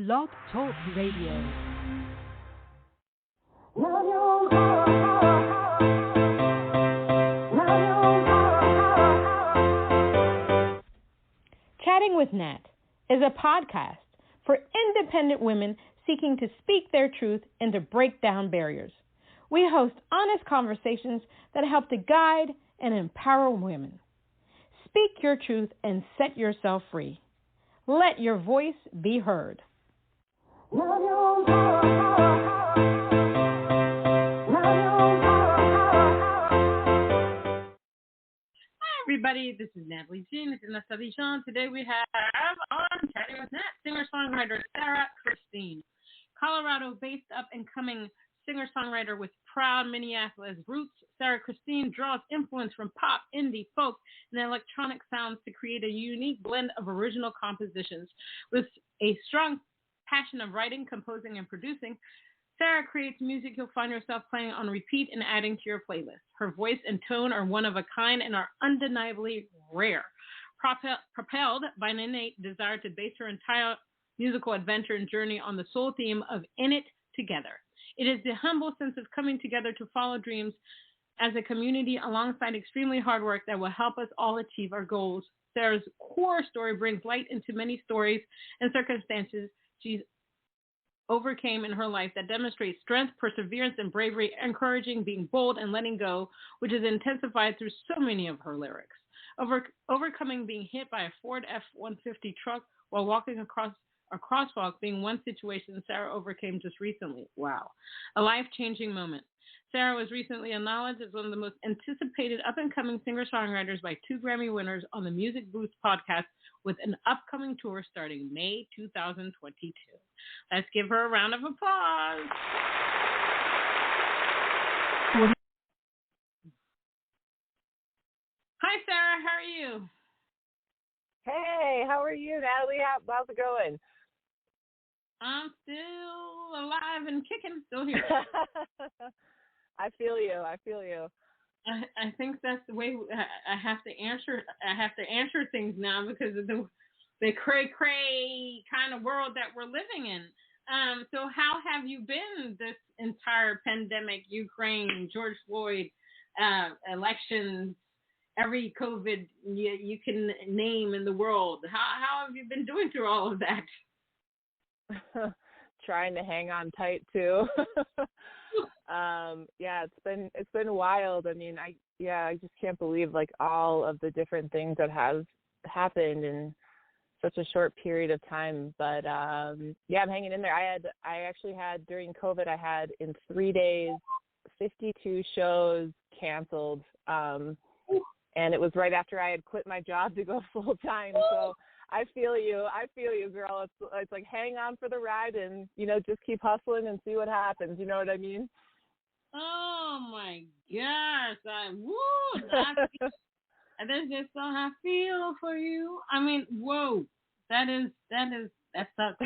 Blog Talk Radio. Chatting with Nat is a podcast for independent women seeking to speak their truth and to break down barriers. We host honest conversations that help to guide and empower women. Speak your truth and set yourself free. Let your voice be heard. Everybody, this is Natalie Jean. It's Natalie Jean. Today we have on Chatting with Nat, singer-songwriter Sarah Christine. Colorado-based up-and-coming singer-songwriter with proud Minneapolis roots, Sarah Christine draws influence from pop, indie, folk, and electronic sounds to create a unique blend of original compositions. With a strong passion of writing, composing, and producing, Sarah creates music you'll find yourself playing on repeat and adding to your playlist. Her voice and tone are one of a kind and are undeniably rare. Propelled by an innate desire to base her entire musical adventure and journey on the sole theme of In It Together. It is the humble sense of coming together to follow dreams as a community alongside extremely hard work that will help us all achieve our goals. Sarah's core story brings light into many stories and circumstances she's overcame in her life that demonstrates strength, perseverance, and bravery, encouraging being bold and letting go, which is intensified through so many of her lyrics. Overcoming being hit by a Ford F-150 truck while walking across a crosswalk being one situation Sarah overcame just recently. Wow. A life-changing moment. Sarah was recently acknowledged as one of the most anticipated up-and-coming singer-songwriters by 2 Grammy winners on the Music Boost podcast with an upcoming tour starting May 2022. Let's give her a round of applause. Hi, Sarah. How are you? Hey, how are you, Natalie? How's it going? I'm still alive and kicking, still here. I feel you. I think that's the way I have to answer. I have to answer things now because of the cray kind of world that we're living in. So how have you been this entire pandemic? Ukraine, George Floyd, elections, every COVID you can name in the world. How have you been doing through all of that? Trying to hang on tight too. Yeah, it's been wild. I mean, I just can't believe like all of the different things that have happened in such a short period of time. But yeah, I'm hanging in there. I actually had during COVID, I had in 3 days 52 shows canceled. And it was right after I had quit my job to go full time. So I feel you, girl. It's like hang on for the ride and, just keep hustling and see what happens. You know what I mean? Oh my gosh. That's just so I feel for you. I mean, whoa. That sucks.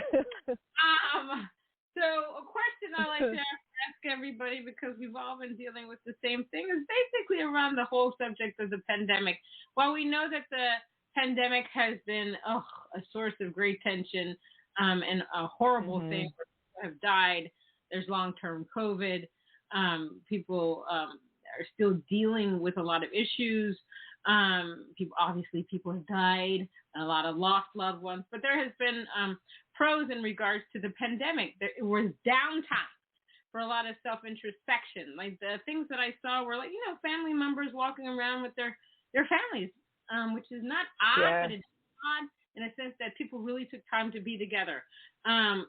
So a question I like to ask everybody, because we've all been dealing with the same thing, is basically around the whole subject of the pandemic. While we know that the pandemic has been a source of great tension and a horrible thing, where people have died, there's long-term COVID, people are still dealing with a lot of issues. People have died, a lot of lost loved ones, but there has been pros in regards to the pandemic. There was downtime for a lot of self-introspection. Like the things that I saw were like, family members walking around with their families, which is not odd, but it's odd in a sense that people really took time to be together. In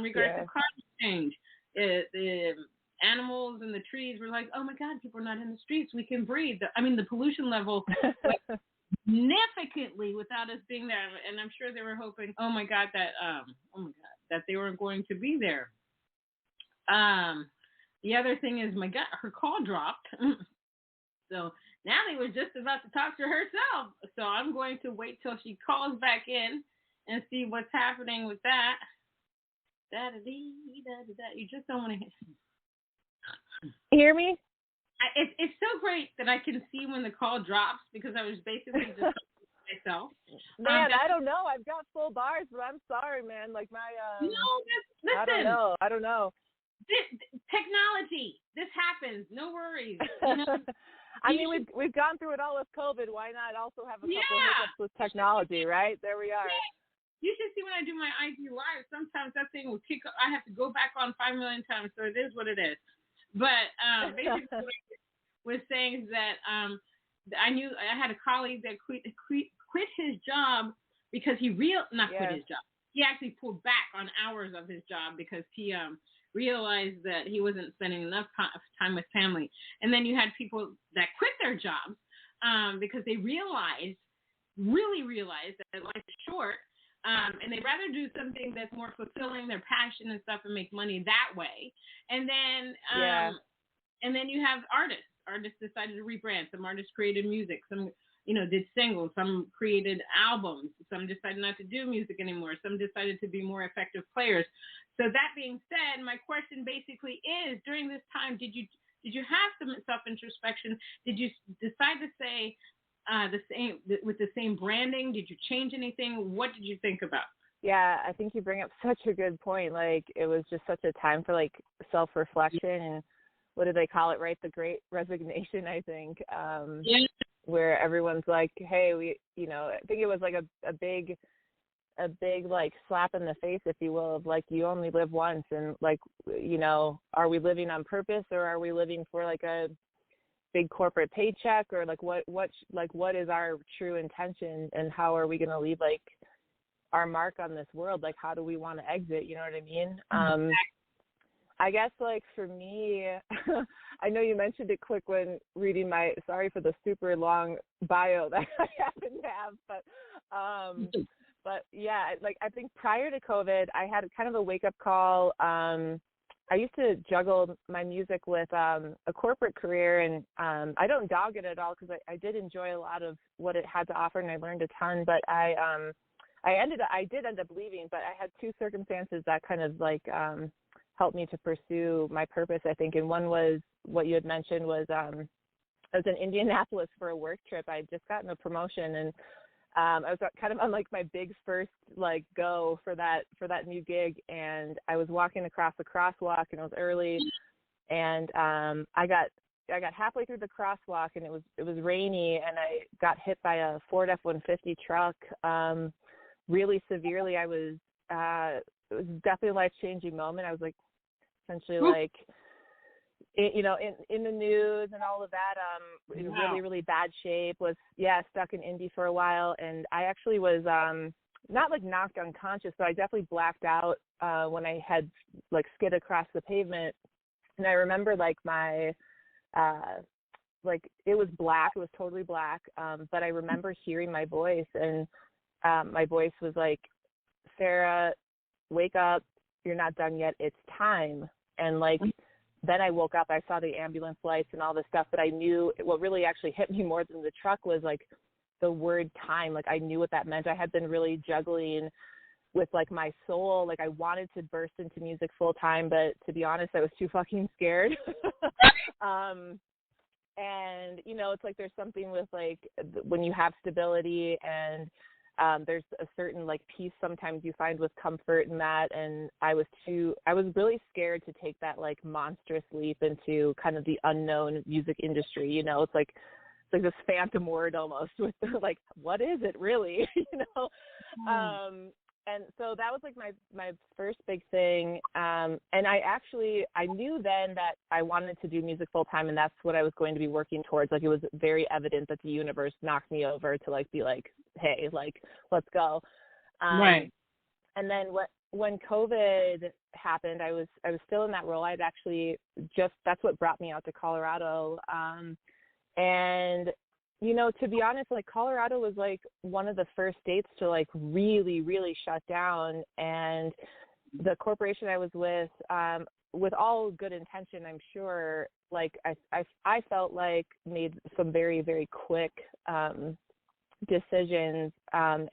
regards to climate change, the animals and the trees were like, oh my God, people are not in the streets. We can breathe. The pollution level went significantly without us being there. And I'm sure they were hoping, that they were going to be there. The other thing is, my God, her call dropped. So Natalie was just about to talk to herself. So I'm going to wait till she calls back in and see what's happening with that. You just don't want to hear me? It's so great that I can see when the call drops, because I was basically just myself. Man, I don't know. I've got full bars, but I'm sorry, man. Like my No, listen. I don't know. Technology. This happens. No worries. You know, I mean, we've gone through it all with COVID. Why not also have a couple hiccups with technology, right? There we are. Yeah. You should see when I do my IG live. Sometimes that thing will kick up. I have to go back on 5 million times, so it is what it is. But basically, what I was saying is that I knew I had a colleague that quit his job because he quit his job. He actually pulled back on hours of his job because he realized that he wasn't spending enough time with family. And then you had people that quit their jobs because they really realized that life is short, and they'd rather do something that's more fulfilling their passion and stuff and make money that way. And then you have artists. Artists decided to rebrand. Some artists created music. Some did singles. Some created albums. Some decided not to do music anymore. Some decided to be more effective players. So that being said, my question basically is: during this time, did you have some self-introspection? Did you decide to say with the same branding? Did you change anything? What did you think about? Yeah, I think you bring up such a good point. Like, it was just such a time for like self-reflection and what do they call it, right? The Great Resignation, I think. Where everyone's like, hey, I think it was like a big like slap in the face, if you will, of like, you only live once, and like, are we living on purpose, or are we living for like a big corporate paycheck, or like what is our true intention, and how are we going to leave like our mark on this world? Like, how do we want to exit? You know what I mean? I guess, like, for me, I know you mentioned it quick when reading sorry for the super long bio that I happen to have, but yeah, like, I think prior to COVID, I had kind of a wake-up call. I used to juggle my music with a corporate career, and I don't dog it at all because I did enjoy a lot of what it had to offer, and I learned a ton, but I did end up leaving, but I had two circumstances that kind of, like, helped me to pursue my purpose, I think. And one was what you had mentioned was I was in Indianapolis for a work trip. I had just gotten a promotion, and I was kind of on like my big first like go for that new gig. And I was walking across the crosswalk, and it was early, and I got halfway through the crosswalk, and it was rainy, and I got hit by a Ford F-150 truck really severely. It was definitely a life-changing moment. I was like, essentially, like, in the news and all of that, in really, really bad shape, was, stuck in Indy for a while. And I actually was not like knocked unconscious, but I definitely blacked out when I had like skid across the pavement. And I remember like my, like, it was black, it was totally black. But I remember hearing my voice, and my voice was like, Sarah, wake up, you're not done yet, it's time. And like, then I woke up, I saw the ambulance lights and all this stuff, but I knew what really actually hit me more than the truck was like the word time. Like, I knew what that meant. I had been really juggling with like my soul. Like, I wanted to burst into music full time, but to be honest, I was too fucking scared. And it's like, there's something with like when you have stability, and there's a certain like peace sometimes you find with comfort in that. And I was really scared to take that like monstrous leap into kind of the unknown music industry. It's like this phantom word almost, with like, what is it really? And so that was like my first big thing. And I knew then that I wanted to do music full time, and that's what I was going to be working towards. Like, it was very evident that the universe knocked me over to like be like, hey, like, let's go. Right. And then when COVID happened, I was still in that role. I'd actually that's what brought me out to Colorado. And to be honest, like, Colorado was like one of the first states to like really, really shut down. And the corporation I was with all good intention, I'm sure, like I felt like made some very, very quick decisions. And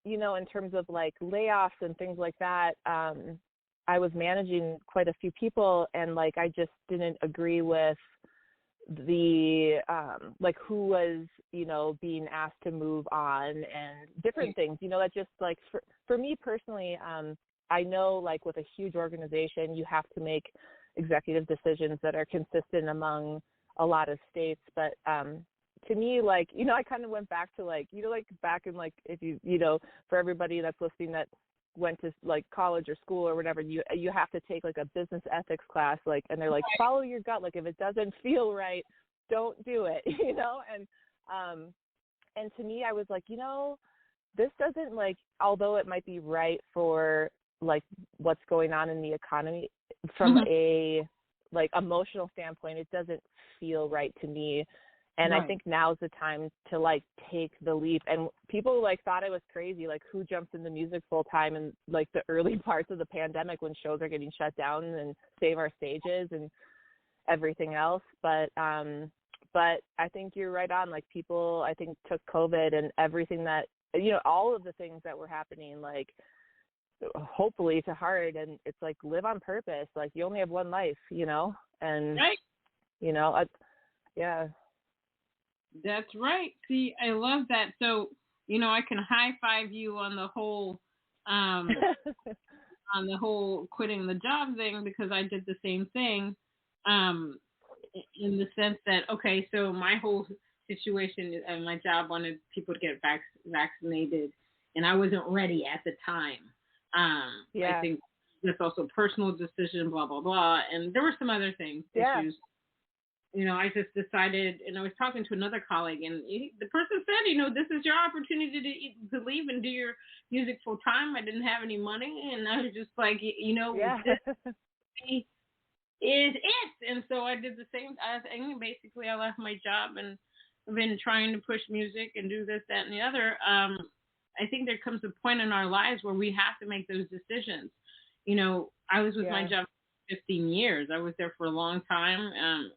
in terms of like layoffs and things like that, I was managing quite a few people, and like, I just didn't agree with the like who was, you know, being asked to move on and different things, you know, that just like for me personally, I know like with a huge organization, you have to make executive decisions that are consistent among a lot of states. But to me, like, you know, I kind of went back to like, you know, like back in like, if you know, for everybody that's listening that went to like college or school or whatever, you have to take like a business ethics class, like, and they're like, follow your gut. Like if it doesn't feel right, don't do it, you know? And to me, I was like, you know, this doesn't like, although it might be right for like what's going on in the economy from a like emotional standpoint, it doesn't feel right to me. And I think now's the time to like take the leap. And people like thought I was crazy, like who jumps into music full time in like the early parts of the pandemic when shows are getting shut down and save our stages and everything else. But I think you're right on. Like people, I think took COVID and everything that, you know, all of the things that were happening, like hopefully to heart. And it's like, live on purpose. Like you only have one life, you know, and, you know, yeah. That's right. See, I love that. So, you know, I can high five you on the whole, on the whole quitting the job thing, because I did the same thing, in the sense that, okay, so my whole situation and my job wanted people to get vaccinated, and I wasn't ready at the time. I think that's also a personal decision, blah, blah, blah. And there were some other things, issues. You know, I just decided, and I was talking to another colleague, and the person said, you know, this is your opportunity to leave and do your music full time. I didn't have any money, and I was just like, you know, this is it. And so I did the same thing. Basically, I left my job, and I've been trying to push music and do this, that, and the other. I think there comes a point in our lives where we have to make those decisions. You know, I was with my job 15 years. I was there for a long time.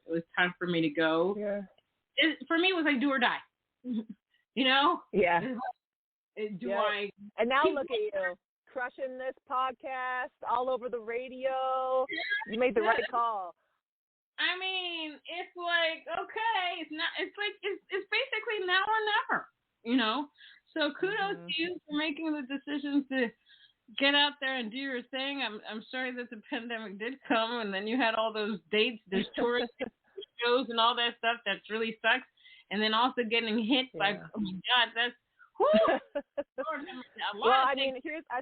It was time for me to go. For me, it was like do or die. You know? And now look at you, crushing this podcast all over the radio. You made the right call. I mean, it's like, okay, it's basically now or never, you know? So kudos to you for making the decisions to get out there and do your thing. I'm sorry that the pandemic did come, and then you had all those dates, those touring shows and all that stuff. That's really sucks. And then also getting hit by, oh my God, that's Lord, well, I mean, I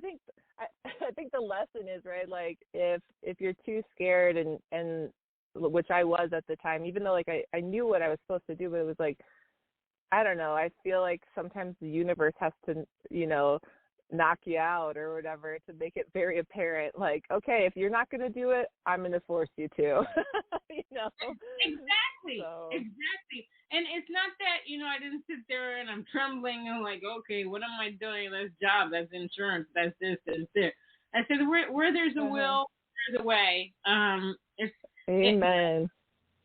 think the lesson is, right, like if you're too scared and which I was at the time, even though like I knew what I was supposed to do, but it was like, I don't know, I feel like sometimes the universe has to, you know, knock you out or whatever to make it very apparent, like, okay, if you're not going to do it, I'm going to force you to. You know? Exactly. And it's not that, you know, I didn't sit there and I'm trembling and like, okay, what am I doing? That's job, that's insurance, that's this, that's this. I said, where there's a will, there's a way. Amen.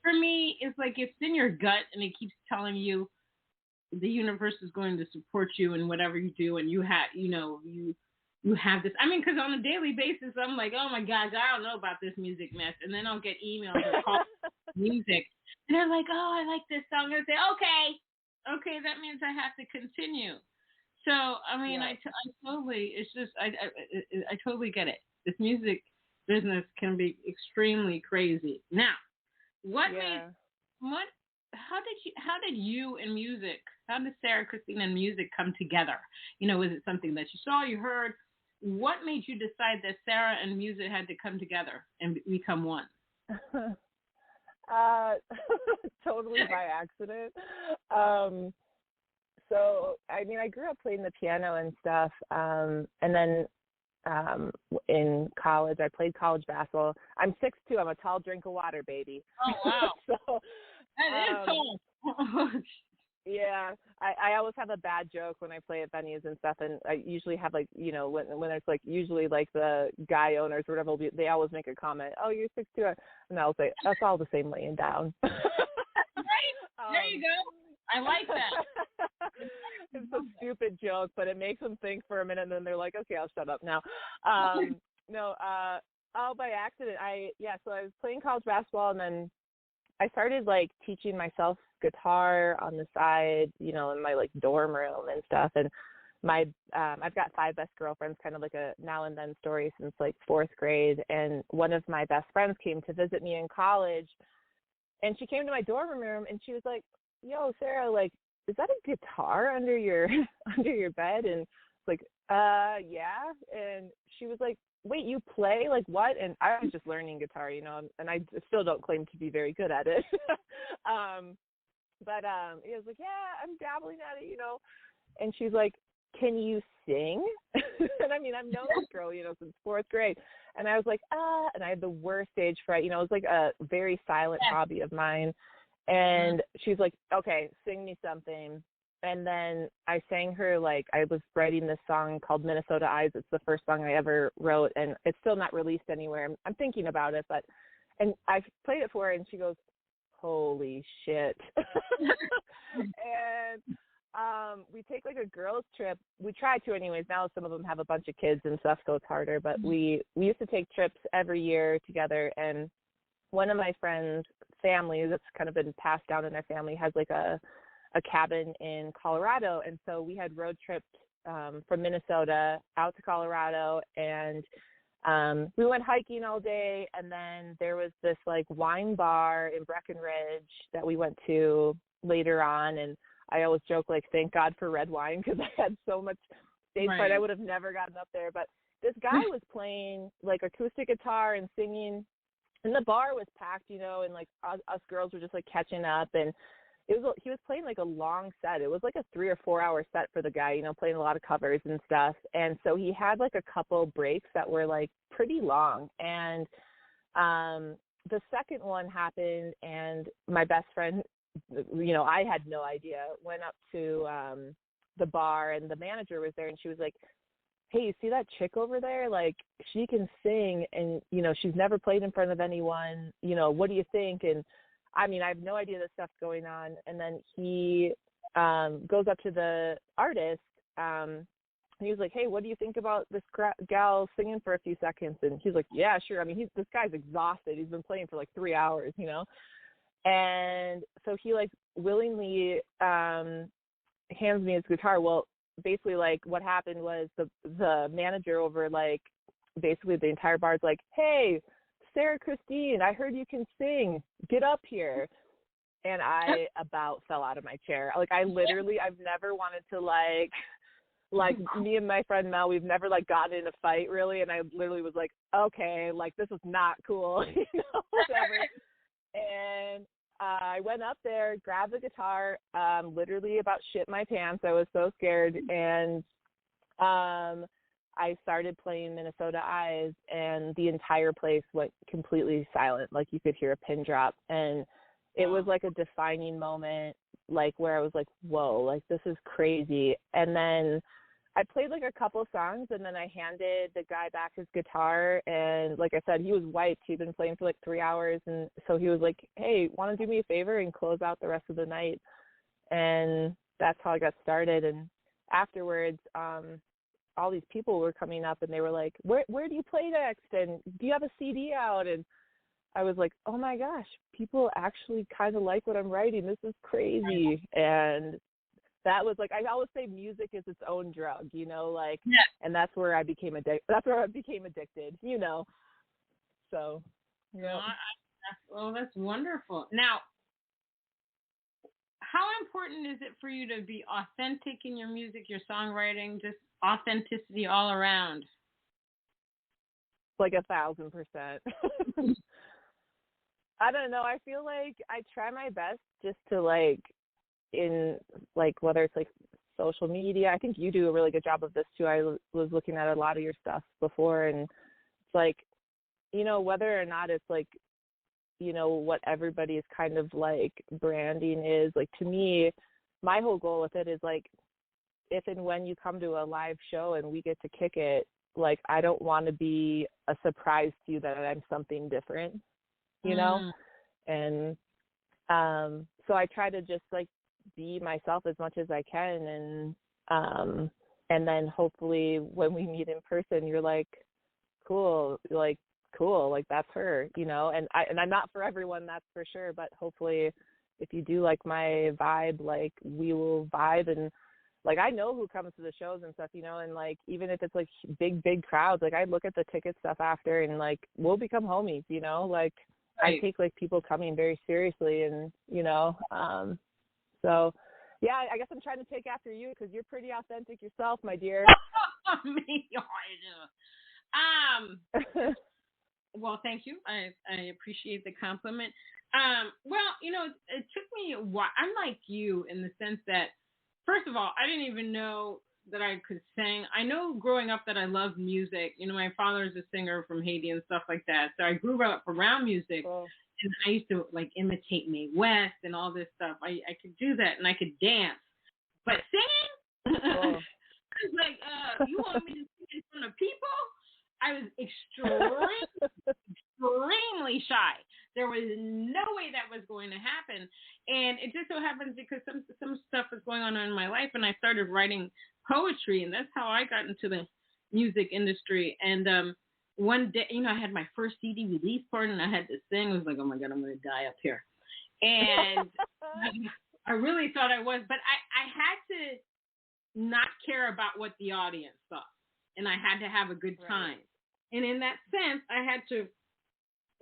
For me, it's like it's in your gut and it keeps telling you the universe is going to support you in whatever you do, and you have, you know, you have this. I mean, because on a daily basis, I'm like, oh my gosh, I don't know about this music mess, and then I'll get emails or calls music, and they're like, oh, I like this song. And I say, okay, that means I have to continue. So, I mean, I totally, it's just, I totally get it. This music business can be extremely crazy. Now, how did you and music, how did Sarah Christine and music come together? You know, was it something that you saw, you heard? What made you decide that Sarah and music had to come together and become one? Totally by accident. So, I mean, I grew up playing the piano and stuff, and then in college, I played college basketball. I'm 6'2". I'm a tall drink of water, baby. Oh, wow. So, that is tall. Yeah, I always have a bad joke when I play at venues and stuff, and I usually have like, you know, when it's like usually like the guy owners or whatever, they always make a comment, oh, you're 6'2", and I'll say, that's all the same laying down. Right? There you go. I like that. It's a stupid joke, but it makes them think for a minute, and then they're like, okay, I'll shut up now. No, all by accident. So I was playing college basketball, and then I started like teaching myself guitar on the side, you know, in my like dorm room and stuff. And my I've got 5 best girlfriends, kind of like a now and then story since like 4th grade. And one of my best friends came to visit me in college, and she came to my dorm room and she was like, "Yo, Sarah, like, is that a guitar under your under your bed?" And like, yeah. And she was like, "Wait, you play? Like what?" And I was just learning guitar, you know, and I still don't claim to be very good at it. But it was like, "Yeah, I'm dabbling at it, you know." And she's like, "Can you sing?" And I mean, I've known this girl, you know, since 4th grade. And I was like, and I had the worst stage fright, you know, it was like a very silent hobby of mine. And she's like, "Okay, sing me something." And then I sang her, like, I was writing this song called Minnesota Eyes. It's the first song I ever wrote, and it's still not released anywhere. I'm thinking about it, and I played it for her, and she goes, "Holy shit." And we take like a girls trip. We try to anyways. Now some of them have a bunch of kids and stuff, so it's harder. But we used to take trips every year together. And one of my friends' family, that's kind of been passed down in their family, has like a cabin in Colorado. And so we had road trips from Minnesota out to Colorado, and we went hiking all day. And then there was this like wine bar in Breckenridge that we went to later on. And I always joke, like, thank God for red wine, because I had so much stage fright. I would have never gotten up there. But this guy was playing like acoustic guitar and singing, and the bar was packed, you know, and like us girls were just like catching up. And he was playing like a long set. It was like a 3 or 4 hour set for the guy, you know, playing a lot of covers and stuff. And so he had like a couple breaks that were like pretty long. And the second one happened, and my best friend, you know, I had no idea, went up to the bar, and the manager was there, and she was like, "Hey, you see that chick over there? Like, she can sing, and, you know, she's never played in front of anyone. You know, what do you think?" And I mean, I have no idea this stuff's going on. And then he goes up to the artist, and he was like, "Hey, what do you think about this gal singing for a few seconds?" And he's like, "Yeah, sure." I mean, this guy's exhausted. He's been playing for like 3 hours, you know. And so he like willingly hands me his guitar. Well, basically, like, what happened was the manager over like basically the entire bar is like, "Hey, Sarah Christine, I heard you can sing. Get up here." And I about fell out of my chair. Like, I've never wanted to like me and my friend Mel, we've never like gotten in a fight really. And I literally was like, okay, like, this is not cool, you know, whatever. And I went up there, grabbed the guitar, literally about shit my pants. I was so scared. And I started playing Minnesota Eyes, and the entire place went completely silent. Like, you could hear a pin drop. And it was like a defining moment, like, where I was like, whoa, like, this is crazy. And then I played like a couple songs, and then I handed the guy back his guitar. And like I said, he was wiped. He'd been playing for like 3 hours. And so he was like, "Hey, want to do me a favor and close out the rest of the night?" And that's how I got started. And afterwards, all these people were coming up, and they were like, where do you play next? And do you have a CD out? And I was like, oh my gosh, people actually kind of like what I'm writing. This is crazy. And that was like, I always say music is its own drug, you know, like, and that's where I became addicted, you know. So, yeah. That's wonderful. Now, how important is it for you to be authentic in your music, your songwriting, just authenticity all around? Like 1,000%. I don't know. I feel like I try my best just to like, in like, whether it's like social media, I think you do a really good job of this too. I was looking at a lot of your stuff before, and it's like, you know, whether or not it's like, you know, what everybody's kind of like branding is, like, to me, my whole goal with it is like, if and when you come to a live show and we get to kick it, like, I don't want to be a surprise to you that I'm something different, you know? And so I try to just like be myself as much as I can, and then hopefully when we meet in person, you're like, cool, like, cool. Like, that's her, you know, and I'm not for everyone, that's for sure. But hopefully if you do like my vibe, like we will vibe. And like, I know who comes to the shows and stuff, you know, and like, even if it's like big crowds, like I look at the ticket stuff after and like, we'll become homies, you know, like Right. I take like people coming very seriously and, you know, so yeah, I guess I'm trying to take after you because you're pretty authentic yourself, my dear. Me, well, thank you. I appreciate the compliment. Well, you know, it took me a while. I'm like you in the sense that, first of all, I didn't even know that I could sing. I know growing up that I loved music. You know, my father's a singer from Haiti and stuff like that. So I grew up around music. Cool. And I used to like imitate Mae West and all this stuff. I could do that and I could dance. But singing, Cool. I was like, you want me to sing in front of people? I was extremely shy. There was no way that was going to happen. And it just so happens because some stuff was going on in my life and I started writing poetry, and that's how I got into the music industry. And one day, you know, I had my first CD release party and I had to sing. I was like, oh my God, I'm going to die up here. And I really thought I was, but I had to not care about what the audience thought. And I had to have a good time. Right. And in that sense, I had to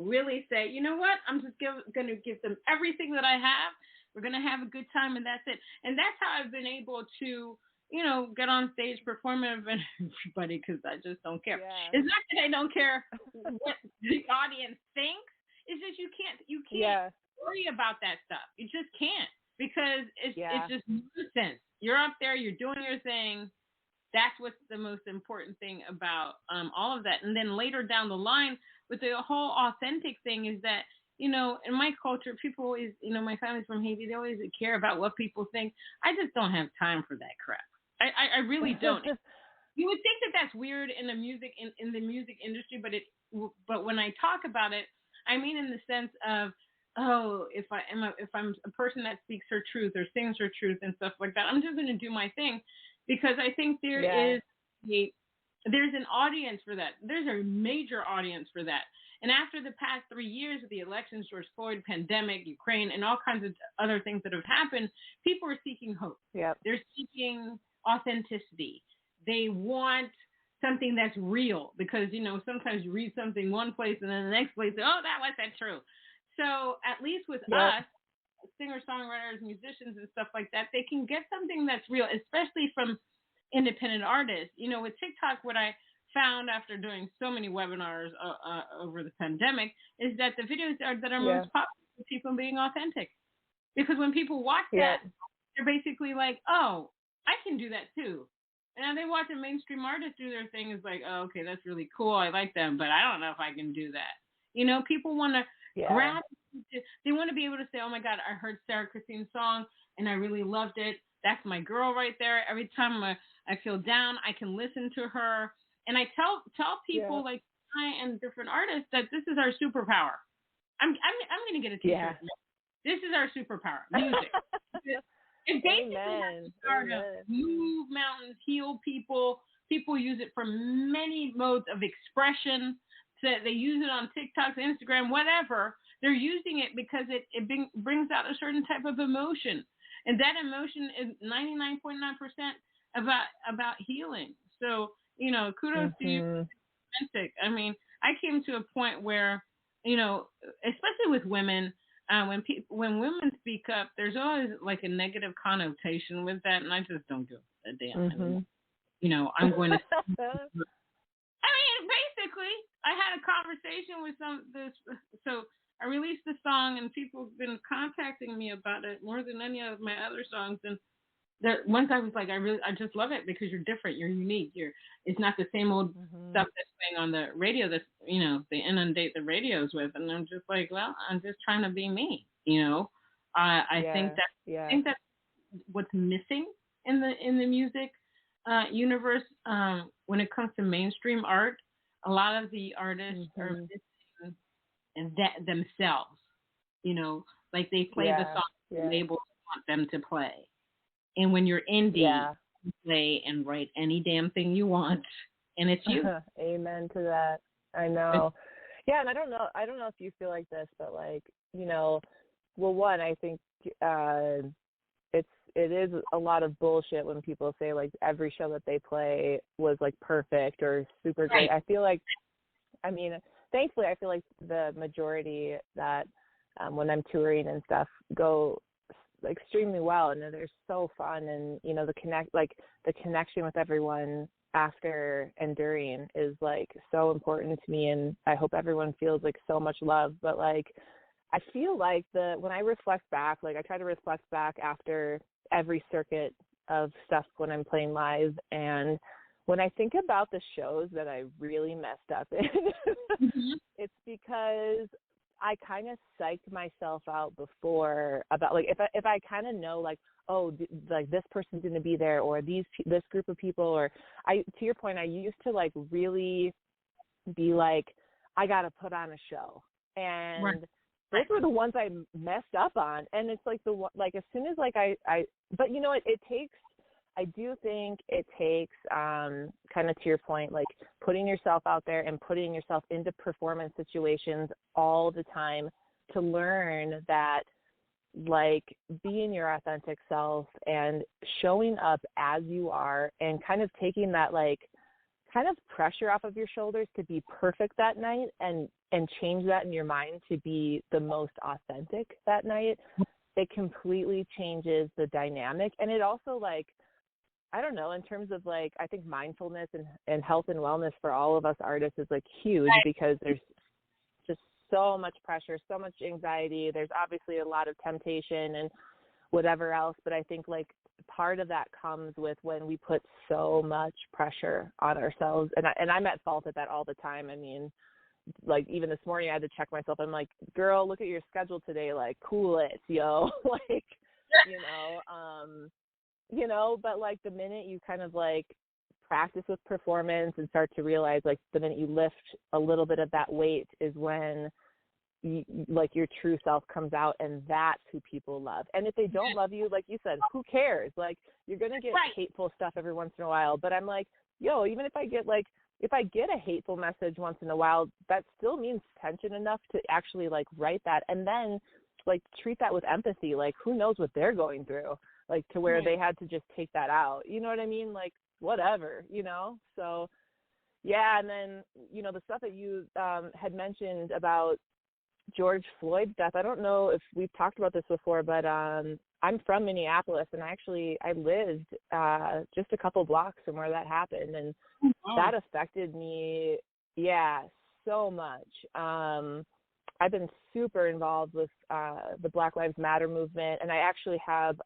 really say, you know what? I'm just going to give them everything that I have. We're going to have a good time, and that's it. And that's how I've been able to, you know, get on stage, perform in front of everybody, because I just don't care. Yeah. It's not that I don't care what the audience thinks. It's just you can't worry about that stuff. You just can't, because it's just nonsense. You're up there, you're doing your thing. That's what's the most important thing about all of that. And then later down the line, with the whole authentic thing, is that, you know, in my culture, people always, you know, my family's from Haiti, they always care about what people think. I just don't have time for that crap. I really don't. You would think that that's weird in the music in the music industry, but when I talk about it, I mean in the sense of, oh, if I'm a person that speaks her truth or sings her truth and stuff like that, I'm just going to do my thing, because I think there's an audience for that. There's a major audience for that. And after the past 3 years of the elections, George Floyd, pandemic, Ukraine, and all kinds of other things that have happened, people are seeking hope. Yep. They're seeking authenticity. They want something that's real, because, you know, sometimes you read something one place and then the next place, oh, that wasn't true. So at least with us, singer-songwriters, musicians, and stuff like that, they can get something that's real, especially from independent artists. You know, with TikTok, what I found after doing so many webinars over the pandemic is that the videos that are most popular are people being authentic. Because when people watch that, they're basically like, oh, I can do that too. And they watch a mainstream artist do their thing, is like, oh, okay, that's really cool. I like them, but I don't know if I can do that. You know, people want to grab, they want to be able to say, oh my God, I heard Sarah Christine's song and I really loved it. That's my girl right there. Every time I feel down, I can listen to her. And I tell people like I and different artists that this is our superpower. I'm going to get a t-shirt. This is our superpower, music. It basically has to start to move mountains, heal people. People use it for many modes of expression. So they use it on TikTok, Instagram, whatever. They're using it because it brings out a certain type of emotion. And that emotion is 99.9% about healing. So, you know, kudos to you. I mean, I came to a point where, you know, especially with women, when women speak up, there's always like a negative connotation with that, and I just don't give a damn anymore. You know, I'm going to. I mean, basically, I had a conversation with so I released the song, and people have been contacting me about it more than any of my other songs. And once I was like, I just love it because you're different, you're unique. It's not the same old stuff that's playing on the radio that, you know, they inundate the radios with. And I'm just like, well, I'm just trying to be me. You know, I think that's what's missing in the music universe when it comes to mainstream art. A lot of the artists are missing themselves. You know, like they play the song the labels want them to play. And when you're indie, you play and write any damn thing you want, and it's you. Amen to that. I know. Yeah, and I don't know if you feel like this, but like, well, one, I think it is a lot of bullshit when people say like every show that they play was like perfect or super great. Right. I feel like, I mean, thankfully, I feel like the majority that when I'm touring and stuff go extremely well, and they're so fun, and the connection with everyone after and during is like so important to me, and I hope everyone feels like so much love. But like I feel like when I reflect back, like I try to reflect back after every circuit of stuff when I'm playing live, and when I think about the shows that I really messed up in, it's because I kind of psyched myself out before about like if I kind of know like, oh, like this person's going to be there, or this group of people, or to your point, I used to like really be like, I got to put on a show, and Right. those were the ones I messed up on. And it's like as soon as like but you know what, I do think it takes kind of to your point, like putting yourself out there and putting yourself into performance situations all the time to learn that like being your authentic self and showing up as you are and kind of taking that like kind of pressure off of your shoulders to be perfect that night and change that in your mind to be the most authentic that night. It completely changes the dynamic. And it also like, I don't know, in terms of like, I think mindfulness and health and wellness for all of us artists is like huge because there's just so much pressure, so much anxiety. There's obviously a lot of temptation and whatever else. But I think like part of that comes with when we put so much pressure on ourselves. And I'm at fault at that all the time. I mean, like even this morning I had to check myself. I'm like, girl, look at your schedule today. Like, cool it, yo. Like, but like the minute you kind of like practice with performance and start to realize like the minute you lift a little bit of that weight is when like your true self comes out, and that's who people love. And if they don't love you, like you said, who cares? Like you're going to get hateful stuff every once in a while. But I'm like, yo, even if I get a hateful message once in a while, that still means tension enough to actually like write that and then like treat that with empathy. Like who knows what they're going through, like to where they had to just take that out. You know what I mean? Like whatever, So yeah. And then, the stuff that you had mentioned about George Floyd's death. I don't know if we've talked about this before, but I'm from Minneapolis, and I lived just a couple blocks from where that happened, and that affected me, so much. I've been super involved with the Black Lives Matter movement, and I actually have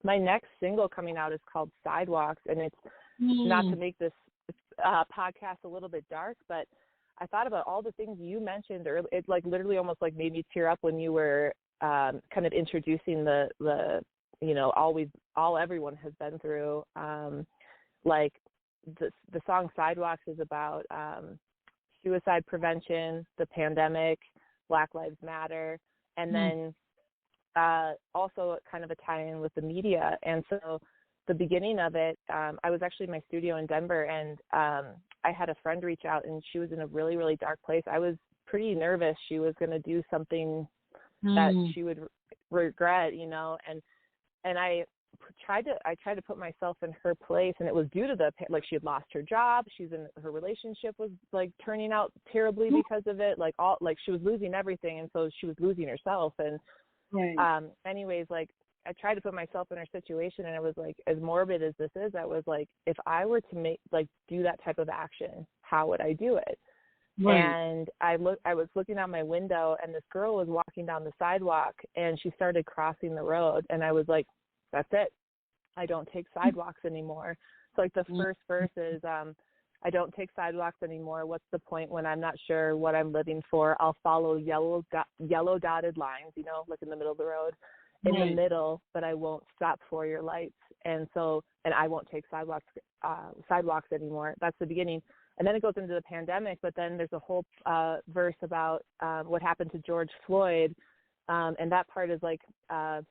my next single coming out is called Sidewalks, and it's not to make this podcast a little bit dark, but I thought about all the things you mentioned earlier. It like literally almost like made me tear up when you were kind of introducing the all everyone has been through. Like the song Sidewalks is about suicide prevention, the pandemic, Black Lives Matter, and then also kind of a tie-in with the media. And so the beginning of it, I was actually in my studio in Denver, and I had a friend reach out, and she was in a really, really dark place. I was pretty nervous she was going to do something that she would regret, and I tried to put myself in her place, and it was due to like she had lost her job. Her relationship was like turning out terribly because of it. Like she was losing everything, and so she was losing herself. And anyways, like I tried to put myself in her situation, and it was like, as morbid as this is, I was like, if I were to do that type of action, how would I do it? And I was looking out my window, and this girl was walking down the sidewalk, and she started crossing the road, and I was like, that's it. I don't take sidewalks anymore. So like the first verse is, I don't take sidewalks anymore. What's the point when I'm not sure what I'm living for? I'll follow yellow dotted lines, like in the middle of the road, in the middle, but I won't stop for your lights. And I won't take sidewalks anymore. That's the beginning. And then it goes into the pandemic, but then there's a whole verse about what happened to George Floyd. And that part is like,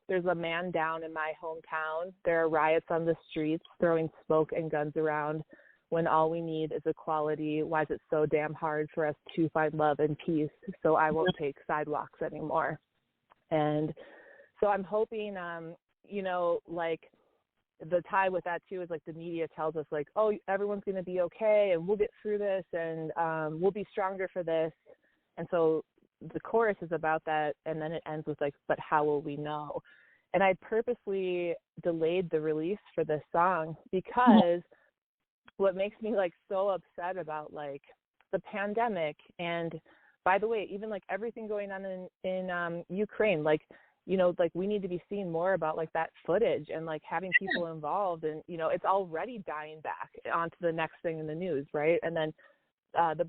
there's a man down in my hometown. There are riots on the streets, throwing smoke and guns around. when all we need is equality? Why is it so damn hard for us to find love and peace? So I won't take sidewalks anymore. And so I'm hoping, like the tie with that too is like the media tells us like, oh, everyone's going to be okay and we'll get through this and we'll be stronger for this. And so the chorus is about that. And then it ends with like, but how will we know? And I purposely delayed the release for this song because what makes me like so upset about like the pandemic, and by the way, even like everything going on in Ukraine, like, like we need to be seeing more about like that footage and like having people involved, and it's already dying back onto the next thing in the news, right? And then the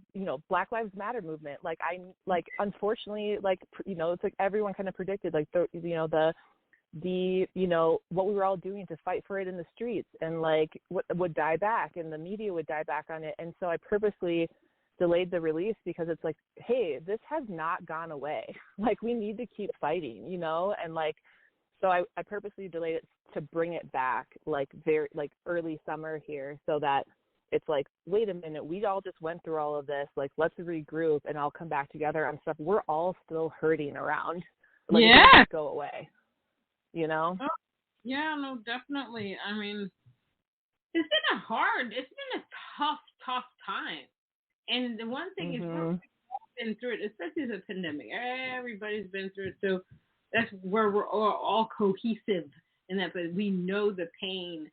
Black Lives Matter movement, like unfortunately, like it's like everyone kind of predicted like the what we were all doing to fight for it in the streets, and like what would die back, and the media would die back on it. And so I purposely delayed the release because it's like, hey, this has not gone away. Like we need to keep fighting, and like, so I purposely delayed it to bring it back like very like early summer here, so that it's like, wait a minute, we all just went through all of this, like let's regroup and I'll come back together on stuff we're all still hurting around. Like, it doesn't go away. Oh, yeah, no, definitely. I mean, it's been a tough time. And the one thing is, we've been through it, especially the pandemic. Everybody's been through it. So that's where we're all cohesive in that, but we know the pain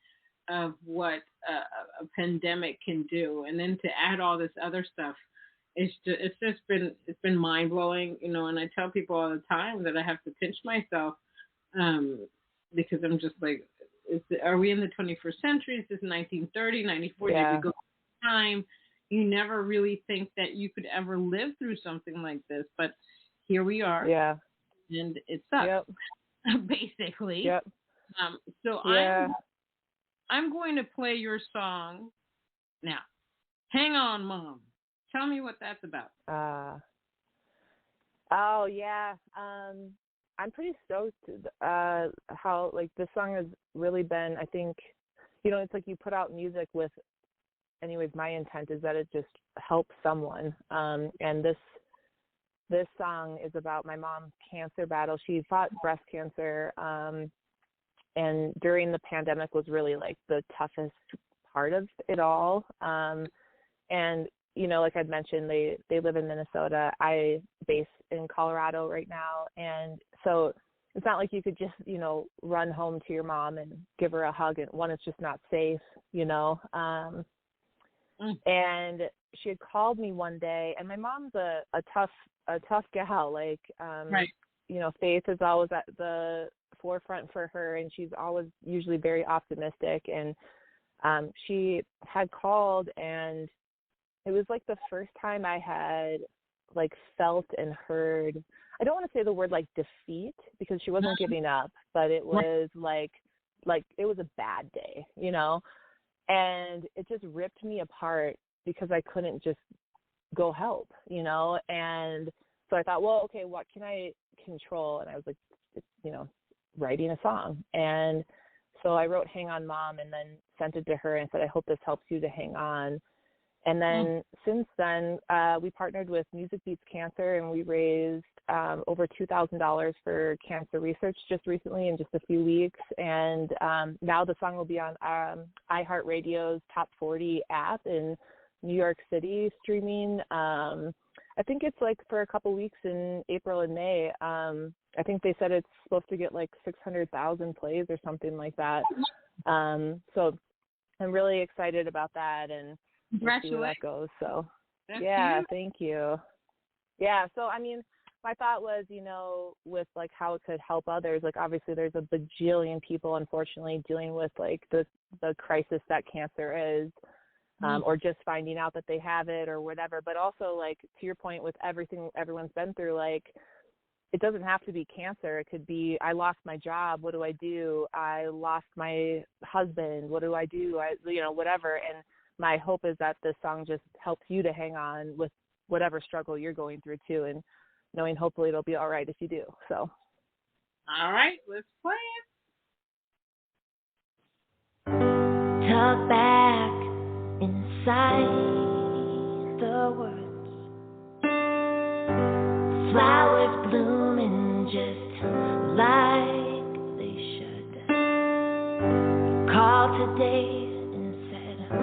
of what a pandemic can do. And then to add all this other stuff, it's been mind blowing, and I tell people all the time that I have to pinch myself. Because I'm just like, are we in the 21st century? Is this 1930, 1940? Yeah. Did we go time? You never really think that you could ever live through something like this, but here we are. Yeah. And it sucks, basically. Yep. So I'm going to play your song now. Hang On, Mom. Tell me what that's about. Oh, yeah. I'm pretty stoked how like this song has really been, I think, it's like you put out music with, anyways, my intent is that it just helps someone. And this song is about my mom's cancer battle. She fought breast cancer, and during the pandemic was really like the toughest part of it all. And like I'd mentioned, they live in Minnesota. I base in Colorado right now. And so it's not like you could just, run home to your mom and give her a hug. And one, it's just not safe, And she had called me one day, and my mom's a tough gal. Like, right. Faith is always at the forefront for her, and she's always usually very optimistic. And she had called, and it was like the first time I had like felt and heard, I don't want to say the word like defeat, because she wasn't giving up, but it was like it was a bad day, and it just ripped me apart because I couldn't just go help, and so I thought, well, okay, what can I control? And I was like, writing a song. And so I wrote Hang On, Mom, and then sent it to her and said, I hope this helps you to hang on. And then since then, we partnered with Music Beats Cancer, and we raised over $2,000 for cancer research just recently in just a few weeks. And now the song will be on iHeartRadio's Top 40 app in New York City streaming. I think it's like for a couple weeks in April and May. I think they said it's supposed to get like 600,000 plays or something like that. So I'm really excited about that, and we'll see where that goes. So that's huge. Thank you. Yeah. So, I mean, my thought was, with like how it could help others, like obviously there's a bajillion people, unfortunately, dealing with like the crisis that cancer is, or just finding out that they have it or whatever. But also, like, to your point, with everything everyone's been through, like, it doesn't have to be cancer. It could be, I lost my job. What do I do? I lost my husband. What do I do? Whatever. And my hope is that this song just helps you to hang on with whatever struggle you're going through too, and knowing hopefully it'll be all right if you do. So. All right, let's play it. Tuck back in recite the words. Flowers blooming just like they should. Called today and said the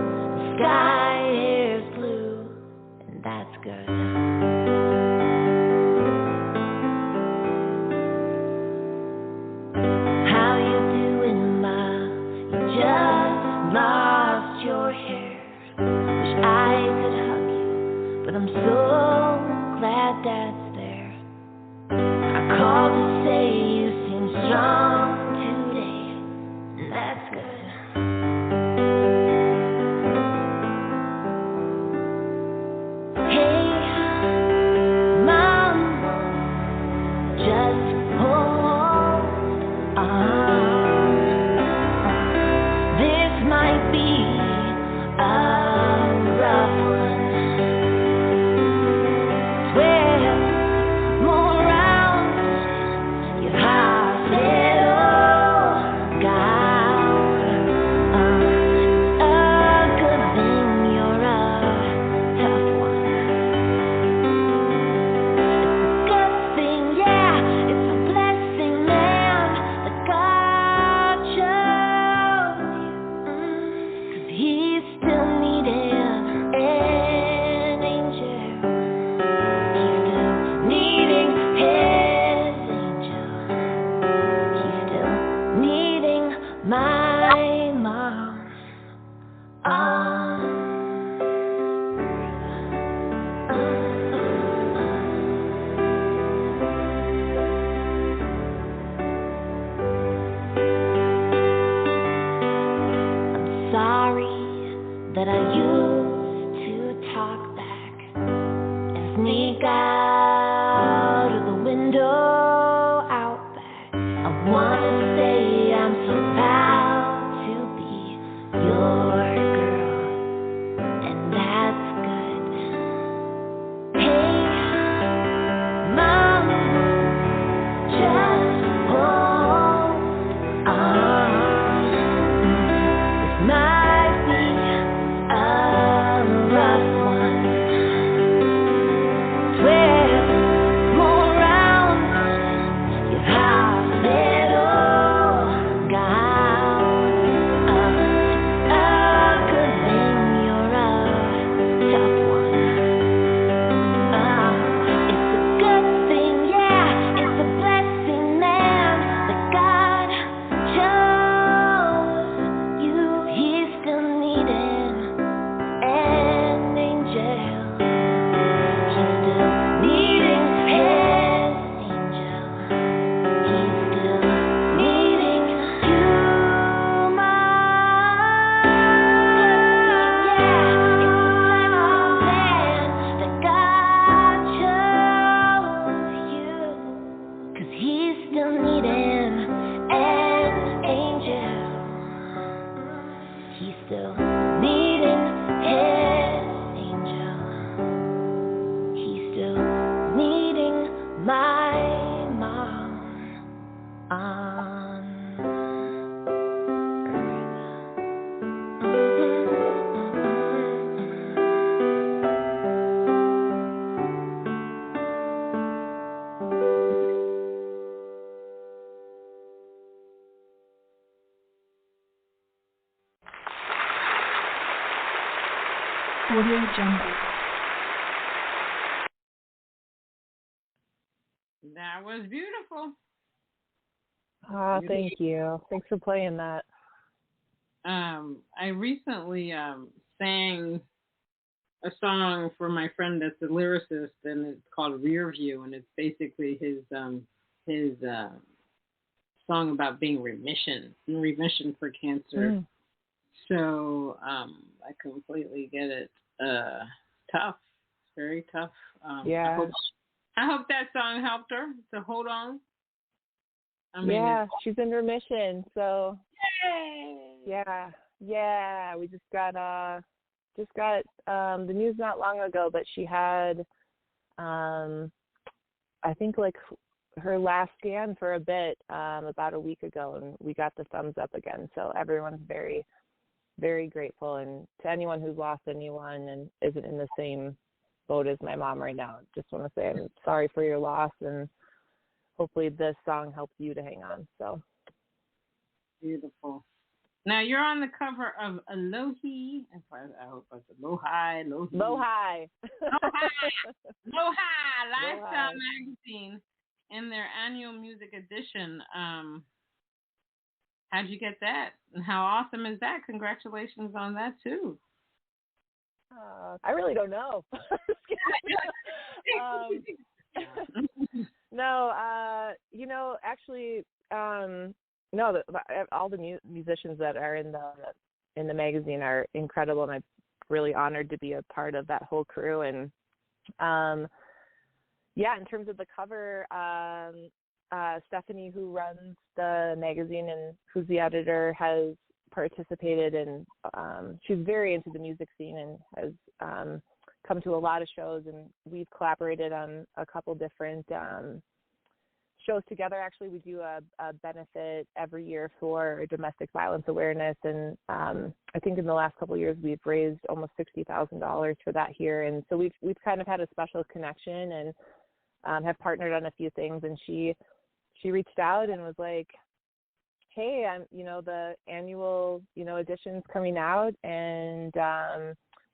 sky is blue, and that's good. How you doing, ma? You just lost your hair. Wish I could hug you, but I'm so glad that's there. I called to say you seem strong today, and that's good. Hey, mama, just hold on. This might be a rough one. 12 more rounds, your heart settle down. A good thing you're a tough one. Good thing, yeah, it's a blessing, man, that God chose you. 'Cause he's still needing an angel. He's still needing his angel. He's still needing my mom on I'm sorry that I used to talk back and sneak out of the window out back. I wanna say I'm so proud to be your girl, and that's good. Hey, mama, just hold on. This might be a rough one. 12 more rounds, your heart settle down. A good thing you're a tough one. It's a good thing, yeah, it's a blessing, man, that God chose you. He's still needing an angel. He's still needing his angel. He's still needing you, mom. Yeah, it's a blessing, man, that God chose you. 'Cause he's still needing an angel. He's still needing his angel. He's still needing my mom on Audio Jungle. That was beautiful. Thank you. Thanks for playing that. I recently sang a song for my friend that's a lyricist, and it's called Rear View, and it's basically his song about being remission for cancer. So I completely get it. Tough, very tough. Yeah. I hope that song helped her to hold on. I mean, yeah, she's in remission. So yay! yeah. We just got the news not long ago, but she had I think like her last scan for a bit about a week ago, and we got the thumbs up again. So everyone's very very grateful. And to anyone who's lost anyone and isn't in the same boat as my mom right now, just want to say I'm sorry for your loss, and hopefully this song helps you to hang on. So beautiful. Now you're on the cover of Alohi. I hope it's Alohi. Lifestyle magazine in their annual music edition. How'd you get that? And how awesome is that? Congratulations on that too. I really don't know. No, actually, no. All the musicians that are in the magazine are incredible, and I'm really honored to be a part of that whole crew. And in terms of the cover, Stephanie, who runs the magazine and who's the editor, has participated, and she's very into the music scene and has come to a lot of shows, and we've collaborated on a couple different shows together. Actually, we do a benefit every year for domestic violence awareness, and I think in the last couple of years we've raised almost $60,000 for that here, and so we've kind of had a special connection and have partnered on a few things. And she reached out and was like, hey, the annual, edition's coming out, and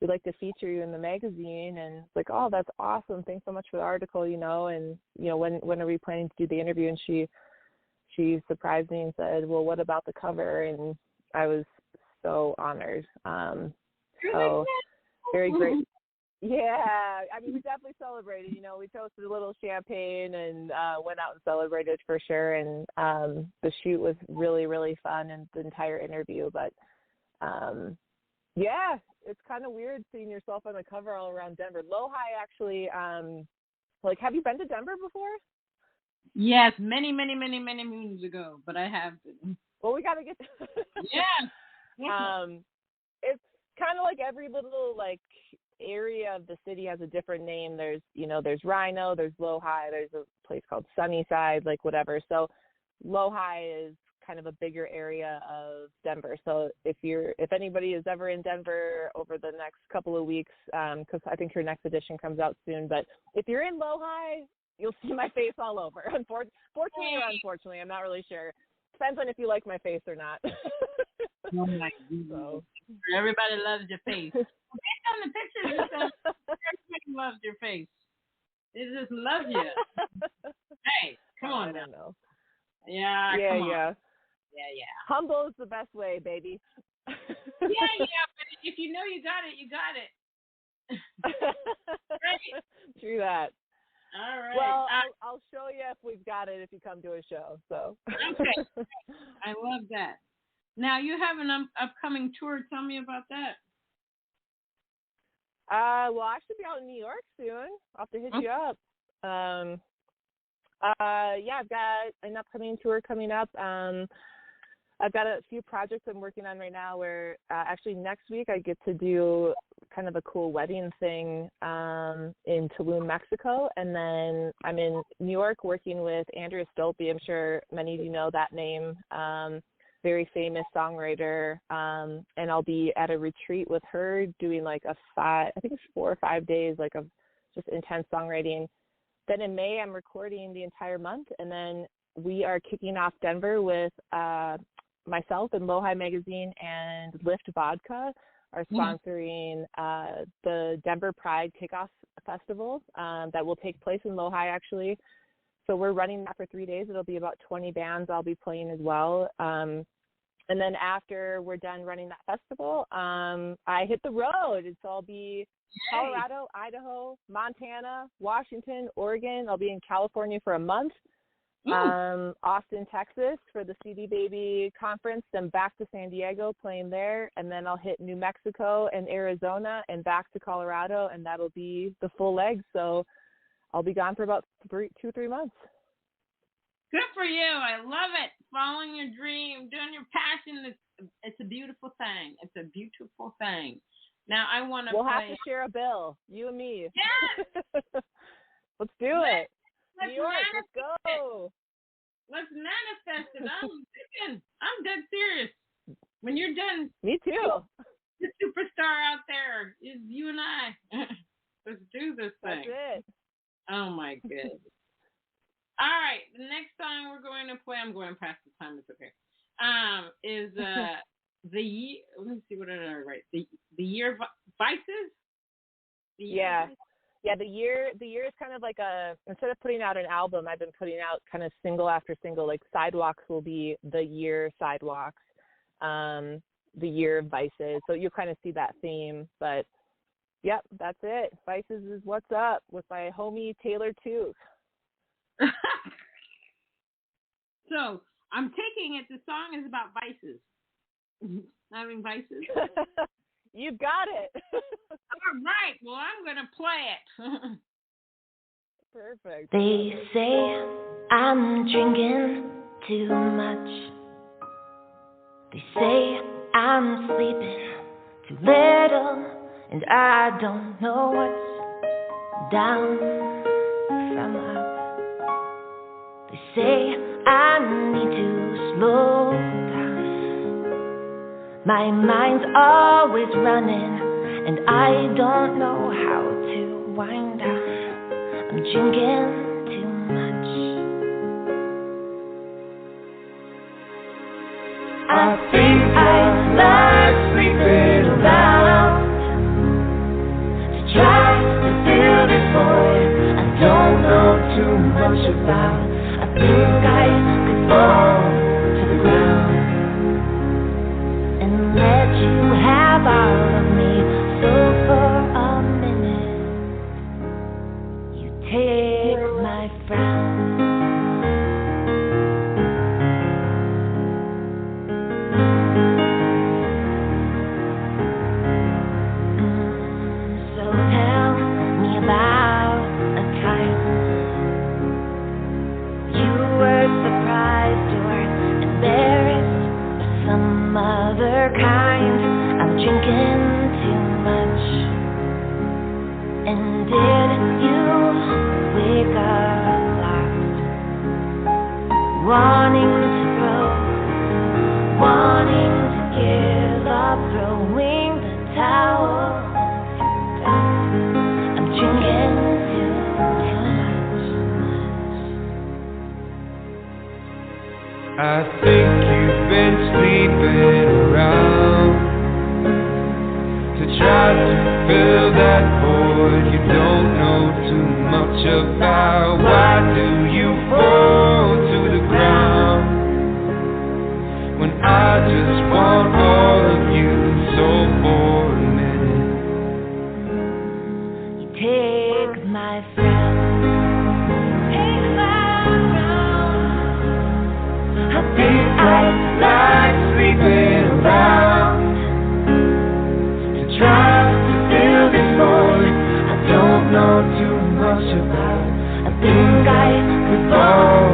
we'd like to feature you in the magazine. And it's like, oh, that's awesome. Thanks so much for the article, and, when are we planning to do the interview? And she surprised me and said, well, what about the cover? And I was so honored. So very great. Yeah, we definitely celebrated. We toasted a little champagne and went out and celebrated for sure. And the shoot was really, really fun, and the entire interview. But it's kind of weird seeing yourself on the cover all around Denver. Lohi, actually, have you been to Denver before? Yes, many, many, many, many moons ago, but I have been. Well, we got to get. Yeah. It's kind of like every little area of the city has a different name. There's Rhino, there's Lohi, there's a place called Sunnyside, whatever. So Lohi is kind of a bigger area of Denver. So if anybody is ever in Denver over the next couple of weeks, because I think your next edition comes out soon, but if you're in Lohi, you'll see my face all over. Fortunately or unfortunately, I'm not really sure. Depends on if you like my face or not. Oh my goodness. So. Everybody loves your face. Based on the pictures, everybody loves your face. They just love you. Hey, come on now. I don't know. Yeah, come on. Yeah. Humble is the best way, baby. Yeah, but if you know you got it, you got it. Right. True that. All right. Well, I'll show you if we've got it if you come to a show. So. Okay. I love that. Now, you have an upcoming tour. Tell me about that. Well, I should be out in New York soon. I'll have to hit you up. I've got an upcoming tour coming up. I've got a few projects I'm working on right now where actually next week I get to do kind of a cool wedding thing in Tulum, Mexico. And then I'm in New York working with Andrea Stolpe. I'm sure many of you know that name. Very famous songwriter, and I'll be at a retreat with her doing I think it's 4 or 5 days of just intense songwriting. Then in May, I'm recording the entire month, and then we are kicking off Denver with myself and Lohi Magazine and Lyft Vodka are sponsoring the Denver Pride Kickoff Festival that will take place in Lohi, actually. So we're running that for 3 days. It'll be about 20 bands I'll be playing as well. And then after we're done running that festival, I hit the road. And so I'll be Colorado, Idaho, Montana, Washington, Oregon. I'll be in California for a month. Austin, Texas for the CD Baby conference, then back to San Diego playing there. And then I'll hit New Mexico and Arizona and back to Colorado. And that'll be the full leg. So I'll be gone for about 2-3 months. Good for you. I love it. Following your dream, doing your passion. It's a beautiful thing. It's a beautiful thing. Now I want to. We'll have to share a bill, you and me. Yes. Let's do it. New York, let's go. Let's manifest it. I'm dead serious. When you're done, Me too. the superstar out there is you and I. Let's do this thing. That's it. Oh my goodness. All right, the next song we're going to play, I'm going past the time, it's okay, is the year, let me see what did I write, the year Vices? Yeah, the year is kind of like instead of putting out an album, I've been putting out kind of single after single, like Sidewalks will be the year Sidewalks, the year of Vices, so you'll kind of see that theme, but yep, that's it. Vices is What's Up with my homie Taylor Tooth. So I'm taking it. The song is about vices, having vices. You got it. All right. Well, I'm gonna play it. Perfect. They say I'm drinking too much. They say I'm sleeping too little, and I don't know what's down from up. They say I need to slow down. My mind's always running, and I don't know how to wind down. I'm drinking too much. I think I like sleeping around to try to fill this void I don't know too much about. I think I could fall to the ground and let you have all of me. So for a minute, you take my frown. So tell me about a time you were surprised or embarrassed or some other kind. I'm drinking too much. And did you wake up lost, wanting to throw, wanting to give up, throwing the towel? I'm drinking too much. I think you've been sleeping around to try to fill that void you don't know too much about. Why do you fall to the ground when I just want all of you? So for a minute, You take my frown. Take my frown. I think I like sleeping around to try to fill this void I don't know too much about. I think I could fall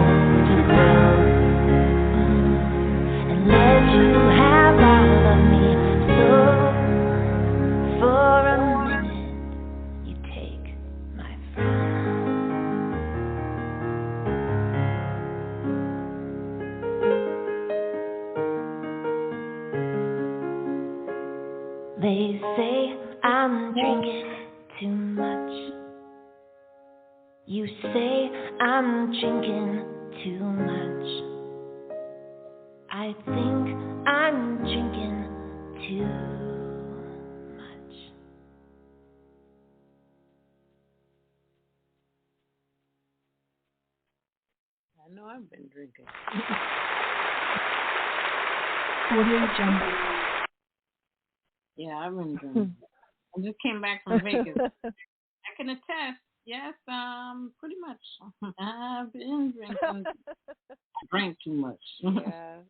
to the ground and let you have all of me. So for a minute, you take my frown. They say I'm drinking too much. You say I'm drinking too much. I think I'm drinking too much. I know I've been drinking. Audio Jungle. Yeah, I've been drinking. I just came back from Vegas. I can attest. Yes, pretty much. I've been drinking. I drank too much. Yeah.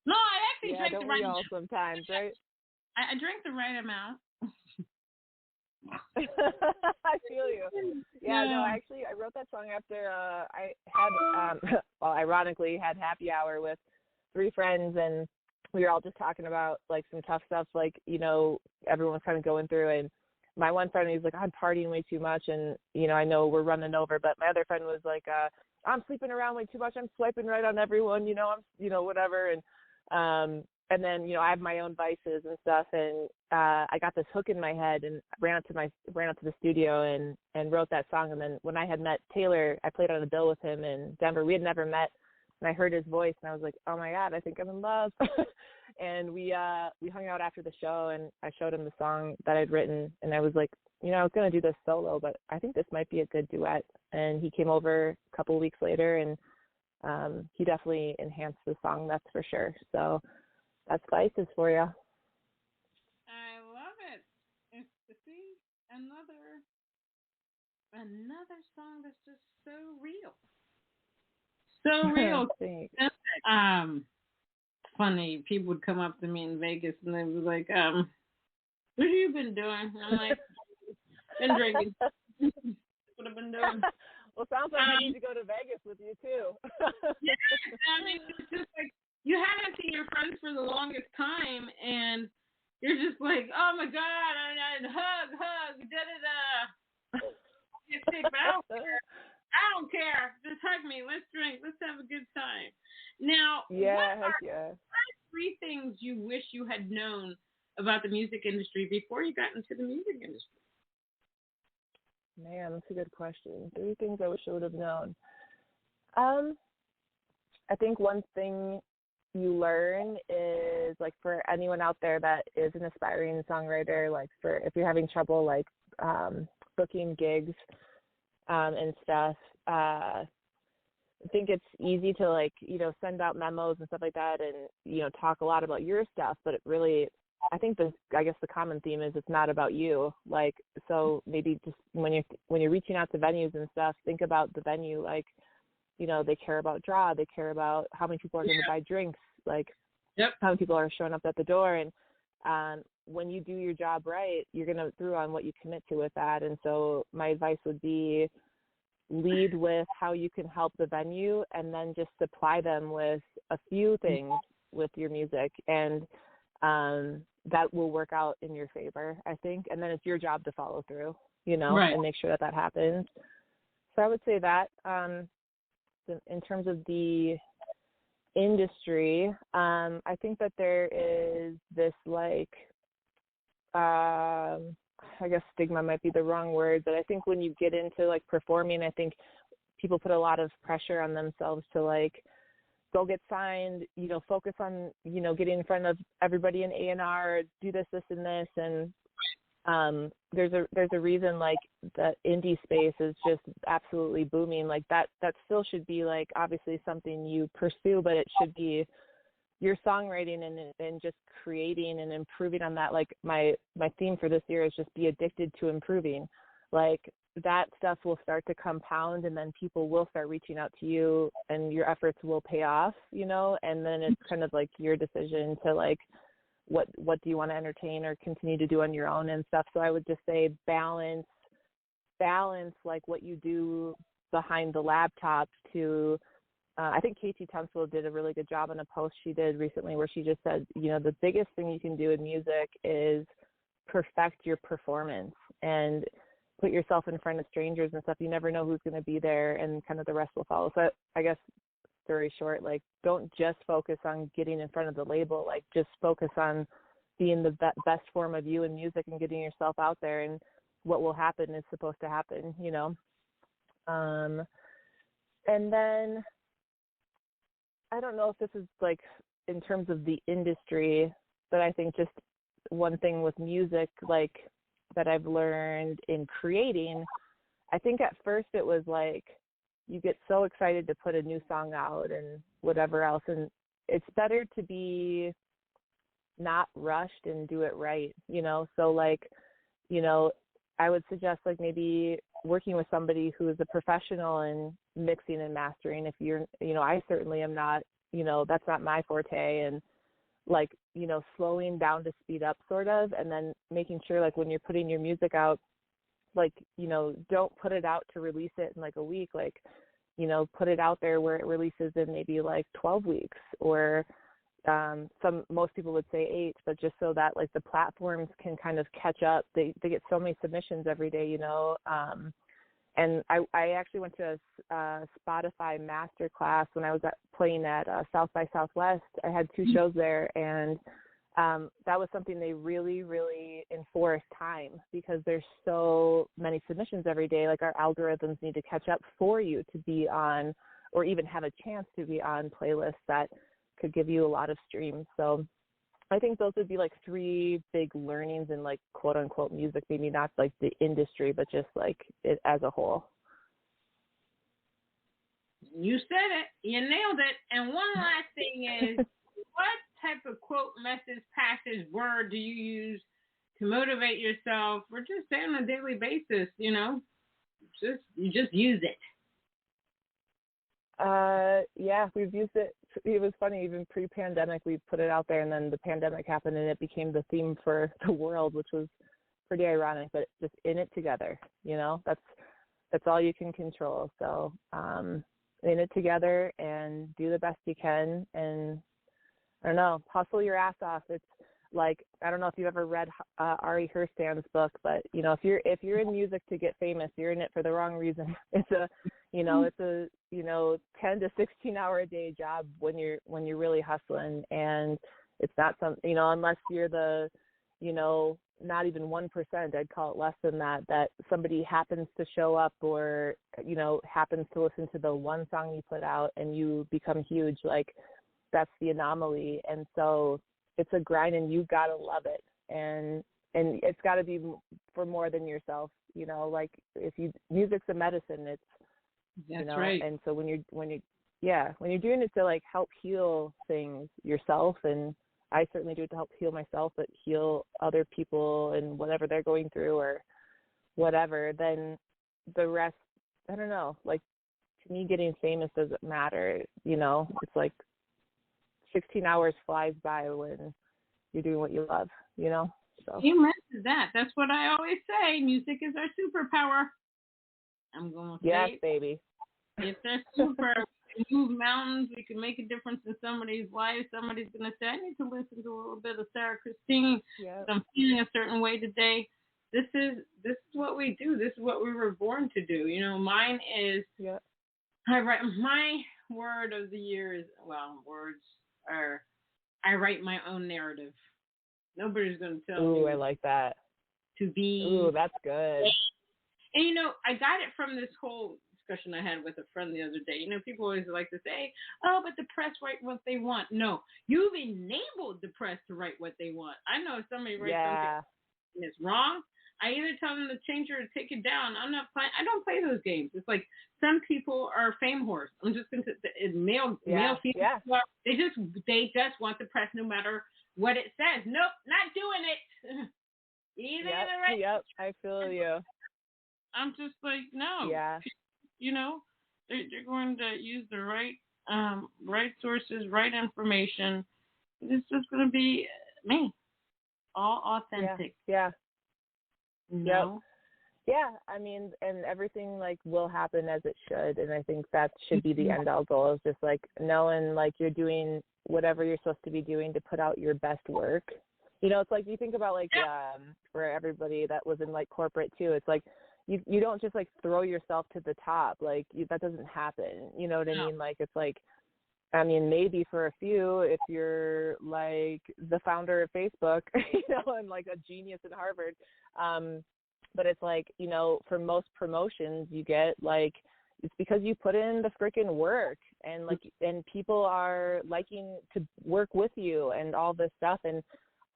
No, I actually drank don't the right we all amount. sometimes, right? I drank the right amount. I feel you. Yeah, no, actually, I wrote that song after I had, well, ironically, had happy hour with 3 friends, and we were all just talking about, like, some tough stuff, like, you know, everyone's kind of going through, and my one friend, he's like, I'm partying way too much, and, you know, I know we're running over, but my other friend was like, I'm sleeping around way too much, I'm swiping right on everyone, you know, I'm, you know, whatever, and and then, I have my own vices and stuff, and I got this hook in my head and ran up to the studio and wrote that song. And then when I had met Taylor, I played on a bill with him in Denver. We had never met, and I heard his voice, and I was like, oh my God, I think I'm in love. And we hung out after the show, and I showed him the song that I'd written, and I was like, I was going to do this solo, but I think this might be a good duet. And he came over a couple of weeks later, and he definitely enhanced the song, that's for sure. So that's Vices for you. I love it. It's another song that's just so real. So real. Funny, people would come up to me in Vegas and they would be like, what have you been doing? I'm like, been drinking. What I've been doing. Well, sounds like I need to go to Vegas with you too. Yeah, I mean, it's just like, you haven't seen your friends for the longest time, and you're just like, oh my God, and hug, da-da-da. Get sick, but I don't care. Just hug me. Let's drink. Let's have a good time. Now, what are 3 things you wish you had known about the music industry before you got into the music industry? Man, that's a good question. 3 things I wish I would have known. I think one thing you learn is, like, for anyone out there that is an aspiring songwriter, like, if you're having trouble, like, booking gigs and stuff, I think it's easy to, like, send out memos and stuff like that and, talk a lot about your stuff, but it really, I think the common theme is it's not about you. Like, so maybe just when you're reaching out to venues and stuff, think about the venue, like, they care about draw, they care about how many people are going to buy drinks, like how many people are showing up at the door. And when you do your job right, you're going to through on what you commit to with that. And so my advice would be lead with how you can help the venue, and then just supply them with a few things with your music. And that will work out in your favor, I think. And then it's your job to follow through, and make sure that happens. So I would say that in terms of the industry, I think that there is this, like, I guess stigma might be the wrong word, but I think when you get into, like, performing, I think people put a lot of pressure on themselves to, like, go get signed, focus on, getting in front of everybody in A&R, do this, and this. And there's a reason, like, the indie space is just absolutely booming. Like, that still should be, like, obviously something you pursue, but it should be your songwriting and just creating and improving on that. Like, my theme for this year is just be addicted to improving. Like, that stuff will start to compound, and then people will start reaching out to you, and your efforts will pay off, and then it's kind of like your decision to, like, what do you want to entertain or continue to do on your own and stuff. So I would just say balance like what you do behind the laptop to I think Katie Tunstall did a really good job on a post she did recently where she just said, the biggest thing you can do in music is perfect your performance and put yourself in front of strangers and stuff. You never know who's going to be there, and kind of the rest will follow. So I guess, story short, like, don't just focus on getting in front of the label. Like, just focus on being the best form of you in music and getting yourself out there, and what will happen is supposed to happen, and then I don't know if this is, like, in terms of the industry, but I think just one thing with music, like, that I've learned in creating, I think at first it was like you get so excited to put a new song out and whatever else, and it's better to be not rushed and do it right, so, like, I would suggest, like, maybe working with somebody who is a professional in mixing and mastering. If you're, I certainly am not, that's not my forte, and, like, slowing down to speed up sort of, and then making sure, like, when you're putting your music out, like, don't put it out to release it in, like, a week, like, put it out there where it releases in maybe, like, 12 weeks, or most people would say 8, but just so that, like, the platforms can kind of catch up. They get so many submissions every day, And I actually went to a Spotify master class when I was playing at South by Southwest. I had 2 shows there, and that was something they really, really enforce time, because there's so many submissions every day. Like, our algorithms need to catch up for you to be on, or even have a chance to be on playlists that could give you a lot of streams. So I think those would be like 3 big learnings in, like, quote unquote music, maybe not like the industry, but just like it as a whole. You said it. You nailed it. And one last thing is, what type of quote, message, passage, word do you use to motivate yourself, or just say on a daily basis? You just use it. Yeah, we've used it. It was funny, even pre-pandemic, we put it out there, and then the pandemic happened, and it became the theme for the world, which was pretty ironic. But just in it together, that's all you can control. So in it together and do the best you can, and I don't know, hustle your ass off. It's like, I don't know if you've ever read Ari Herstand's book, but if you're in music to get famous, you're in it for the wrong reason. It's a 10 to 16 hour a day job when you're really hustling, and it's not unless you're the not even 1%, I'd call it less than that somebody happens to show up, or happens to listen to the one song you put out and you become huge. Like, that's the anomaly. And so it's a grind, and you've got to love it, and it's got to be for more than yourself. Like, music's a medicine. It's that's right. And so when you're doing it to, like, help heal things yourself, and I certainly do it to help heal myself, but heal other people and whatever they're going through or whatever, then the rest, I don't know, like, to me, getting famous doesn't matter. It's like 16 hours flies by when you're doing what you love, So. Amen to that. That's what I always say. Music is our superpower. I'm going to say yes, baby. It's our super. We can move mountains. We can make a difference in somebody's life. Somebody's going to say, I need to listen to a little bit of Sarah Christine. Yep. I'm feeling a certain way today. This is what we do. This is what we were born to do. Mine is, yep. I write, my word of the year is, words are, I write my own narrative. Nobody's going to tell me. Ooh, I like that. To be. Ooh, that's good. And, I got it from this whole discussion I had with a friend the other day. People always like to say, oh, but the press write what they want. No, you've enabled the press to write what they want. I know if somebody writes something and it's wrong, I either tell them to change it or take it down. I don't play those games. It's like some people are fame whores. I'm just going to male female. Yeah. They just want the press no matter what it says. Nope, not doing it. Yep, I feel you. I'm just like, no. Yeah. They're going to use the right sources, right information. It's just going to be me, all authentic. Yeah. No. Yeah, I mean, and everything, like, will happen as it should, and I think that should be the end-all goal, is just, like, knowing, like, you're doing whatever you're supposed to be doing to put out your best work. It's like, you think about, like, for everybody that was in, like, corporate, too, it's like, you don't just, like, throw yourself to the top. Like, that doesn't happen. You know what I mean? Like, it's like, I mean, maybe for a few, if you're, like, the founder of Facebook, and, like, a genius at Harvard, but it's like, for most promotions you get, like, it's because you put in the freaking work, and, like, and people are liking to work with you and all this stuff. And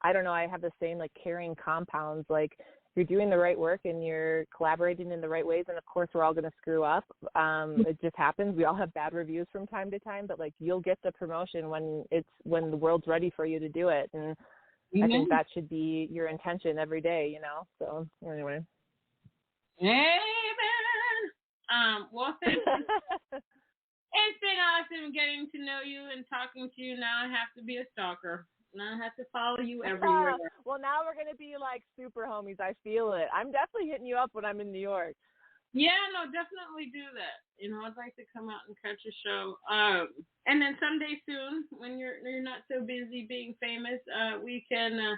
I don't know, I have the same, like, carrying compounds, like, you're doing the right work and you're collaborating in the right ways. And of course we're all going to screw up. It just happens. We all have bad reviews from time to time, but, like, you'll get the promotion when the world's ready for you to do it. And I think that should be your intention every day, So anyway. Amen. Well, thank you. It's been awesome getting to know you and talking to you. Now I have to be a stalker. Now I have to follow you everywhere. Well, now we're going to be, like, super homies. I feel it. I'm definitely hitting you up when I'm in New York. Yeah, no, definitely do that. I'd like to come out and catch a show. And then someday soon, when you're not so busy being famous, we can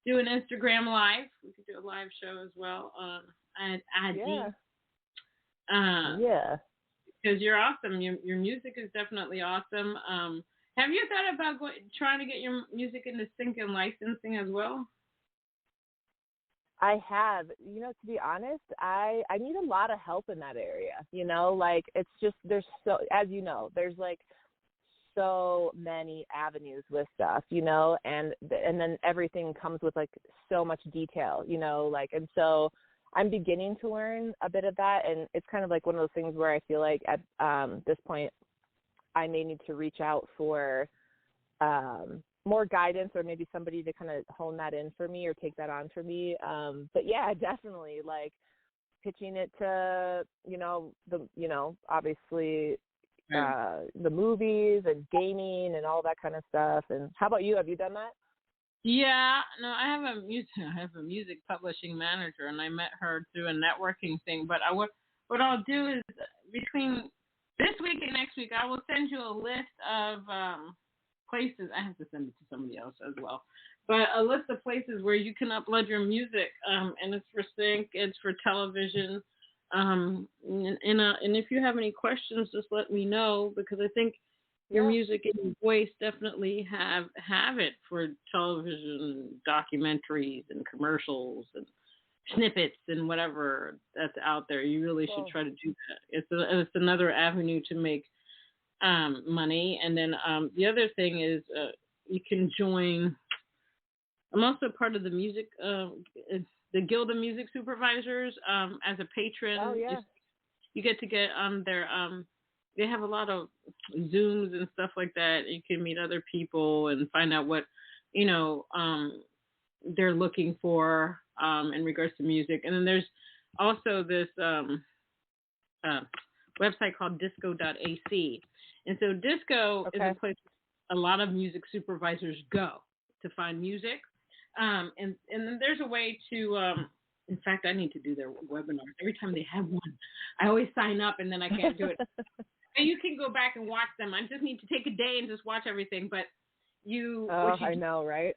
do an Instagram live. We could do a live show as well. Yeah. Because you're awesome. Your music is definitely awesome. Have you thought about trying to get your music into sync and licensing as well? I have. To be honest, I need a lot of help in that area. Like it's just there's so, as you know, there's like so many avenues with stuff, and then everything comes with like so much detail, like, and so I'm beginning to learn a bit of that, and it's kind of like one of those things where I feel like at this point I may need to reach out for more guidance, or maybe somebody to kind of hone that in for me or take that on for me. But yeah, definitely like pitching it to, obviously the movies and gaming and all that kind of stuff. And how about you? Have you done that? Yeah, no, I have a music publishing manager, and I met her through a networking thing. But what I'll do is between this week and next week, I will send you a list of places. I have to send it to somebody else as well, but a list of places where you can upload your music, and it's for sync, it's for television, and if you have any questions, just let me know, because I think your music and voice definitely have it for television, documentaries, and commercials, and snippets, and whatever that's out there. You really should try to do that. It's another avenue to make money. And then the other thing is you can join. I'm also part of the music, the Guild of Music Supervisors, as a patron. Oh yeah. You get to get on their. They have a lot of Zooms and stuff like that. You can meet other people and find out what they're looking for in regards to music. And then there's also this website called disco.ac. And so Disco is a place a lot of music supervisors go to find music. And then there's a way to, in fact, I need to do their webinars. Every time they have one, I always sign up and then I can't do it. And you can go back and watch them. I just need to take a day and just watch everything. But I know, right?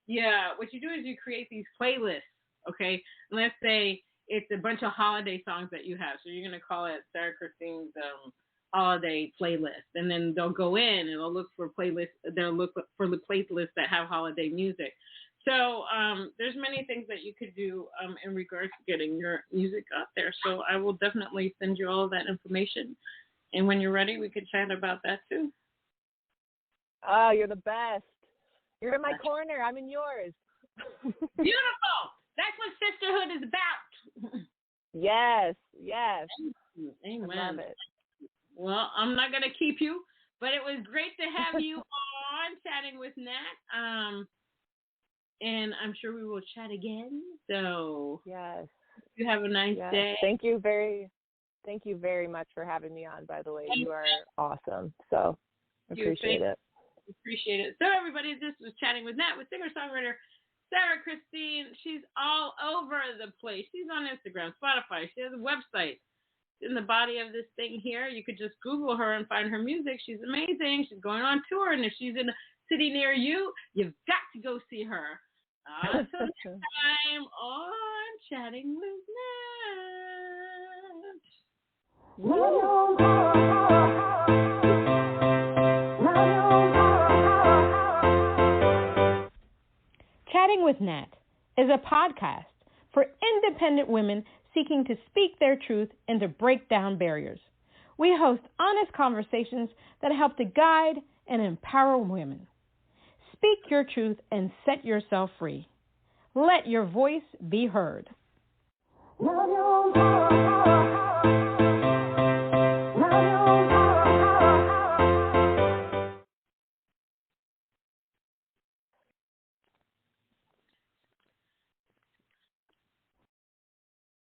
Yeah. What you do is you create these playlists, okay? And let's say it's a bunch of holiday songs that you have. So you're going to call it Sarah Christine's holiday playlist. And then they'll go in and they'll look for playlists. They'll look for the playlists that have holiday music. So there's many things that you could do in regards to getting your music out there. So I will definitely send you all of that information. And when you're ready, we can chat about that too. Oh, you're the best. You're in my corner. I'm in yours. Beautiful. That's what sisterhood is about. Yes, yes. Amen. I love it. Well, I'm not going to keep you, but it was great to have you on chatting with Nat. And I'm sure we will chat again. So yes, you have a nice day. Thank you very much for having me on, by the way. You are awesome. So appreciate it. Appreciate it. So everybody, this was Chatting with Nat with singer-songwriter Sarah Christine. She's all over the place. She's on Instagram, Spotify. She has a website. In the body of this thing here, you could just Google her and find her music. She's amazing. She's going on tour, and if she's in a city near you, you've got to go see her. Until next time on Chatting with Nat. Chatting with Nat is a podcast for independent women seeking to speak their truth and to break down barriers. We host honest conversations that help to guide and empower women. Speak your truth and set yourself free. Let your voice be heard.